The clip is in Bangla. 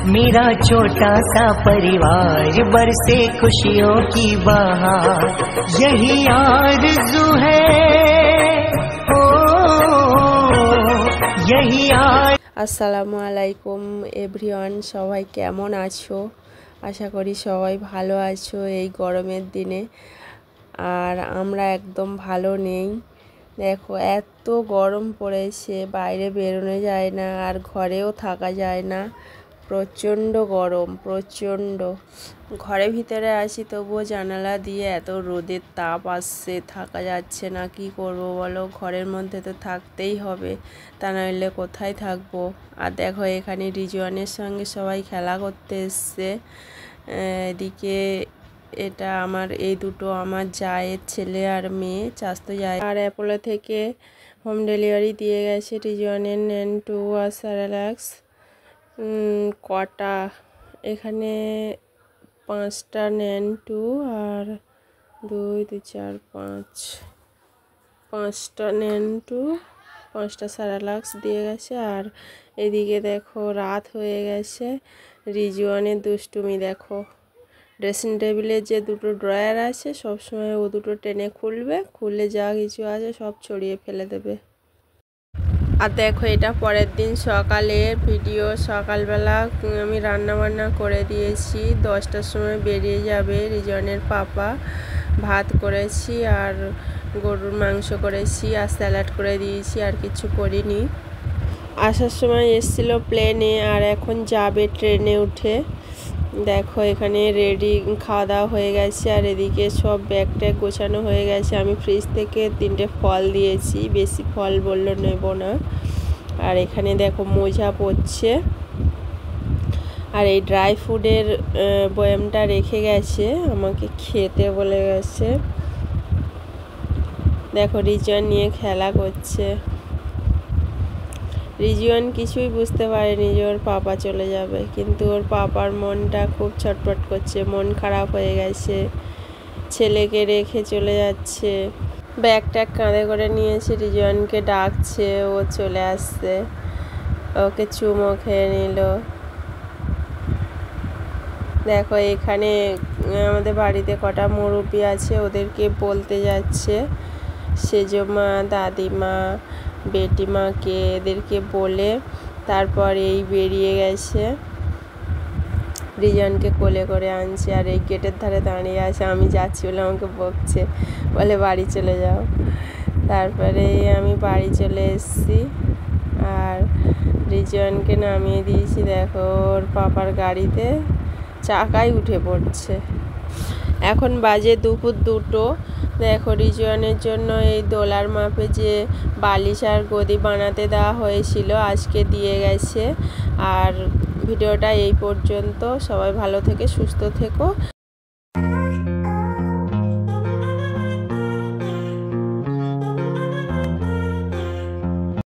मेरा छोटा सा परिवार बरसे खुशियों की बहार, यही आरज़ू है ओ यही আসসালামু আলাইকুম এভরিওয়ান, সবাই কেমন আছো? আশা করি সবাই ভালো আছো এই গরমের দিনে। আর আমরা একদম ভালো নেই। দেখো এত গরম পড়েছে, বাইরে বেরোনো যায় না আর ঘরেও থাকা যায় না। প্রচণ্ড গরম, প্রচণ্ড। ঘরের ভিতরে আছি তবুও জানালা দিয়ে এত রোদের তাপ আসছে, থাকা যাচ্ছে না। কি করব বলো, ঘরের মধ্যে তো থাকতেই হবে, তা নইলে কোথায় থাকবো। আর দেখো এখানে রিজওয়ানের সঙ্গে সবাই খেলা করতে এসছে। এদিকে এটা এই দুটো আমার জায়ের ছেলে আর মেয়ে, চাস্তো যায়। আর অ্যাপোলো থেকে হোম ডেলিভারি দিয়ে গেছে রিজওয়ানের NAN2 আর স্যারেলাক্স। কটা এখানে 5টা NAN2 আর 2 2 4 5টা NAN2, 5টা স্যারেলাক্স দিয়ে গেছে। আর এদিকে দেখো রাত হয়ে গেছে। রিজওয়ানের দুষ্টুমি দেখো, ড্রেসিং টেবিলের যে দুটো ড্রয়ার আছে সবসময় ও দুটো টেনে খুললে যা কিছু আছে সব ছড়িয়ে ফেলে দেবে। আর দেখো এটা পরের দিন সকালের ভিডিও। সকালবেলা আমি রান্না বান্না করে দিয়েছি, 10টার সময় বেরিয়ে যাবে রিজওয়ানের পাপা। ভাত করেছি আর গরুর মাংস করেছি আর স্যালাড করে দিয়েছি, আর কিছু করিনি। আসার সময় এসেছিলো প্লেনে আর এখন যাবে ট্রেনে উঠে। দেখো এখানে রেডি, খাওয়া দাওয়া হয়ে গেছে। আর এদিকে সব ব্যাগ ট্যাগ গোছানো হয়ে গেছে। আমি ফ্রিজ থেকে 3টে ফল দিয়েছি, বেশি ফল বললো নেব না। আর এখানে দেখো মোজা পড়ছে। আর এই ড্রাই ফ্রুটের বয়ামটা রেখে গেছে, আমাকে খেতে বলে গেছে। দেখো রিজওয়ান নিয়ে খেলা করছে। রিজওয়ান কিছুই বুঝতে পারেনি যে ওর পাপা চলে যাবে, কিন্তু ওর পাপার মনটা খুব ছটফট করছে, মন খারাপ হয়ে গেছে। ছেলেকে রেখে চলে যাচ্ছে। ব্যাগ ট্যাগ কাঁধে করে নিয়েছে, রিজওয়ানকে ডাকছে, ও চলে আসছে। ওকে চুমো খেয়ে নিল। দেখো এখানে আমাদের বাড়িতে কটা মুরব্বি আছে, ওদেরকে বলতে যাচ্ছে। সেজমা, দাদিমা, বেটিমাকে এদেরকে বলে তারপর এই বেরিয়ে গেছে। রিজওয়ানকে কোলে করে আনছে আর এই গেটের ধারে দাঁড়িয়ে আছে। আমি যাচ্ছি বলে আমাকে বকছে, বলে বাড়ি চলে যাও। তারপরে আমি বাড়ি চলে এসেছি আর রিজওয়ানকে নামিয়ে দিয়েছি। দেখো ওর পাপার গাড়িতে চাকায় উঠে পড়ছে। এখন বাজে দুপুর 2টো। দেখো রিজওয়ানের জন্য এই দোলার মাপে যে বালিশ আর গদি বানাতে দেওয়া হয়েছিল আজকে দিয়ে গেছে। আর ভিডিওটা এই পর্যন্ত। সবাই ভালো থেকে সুস্থ থেকো।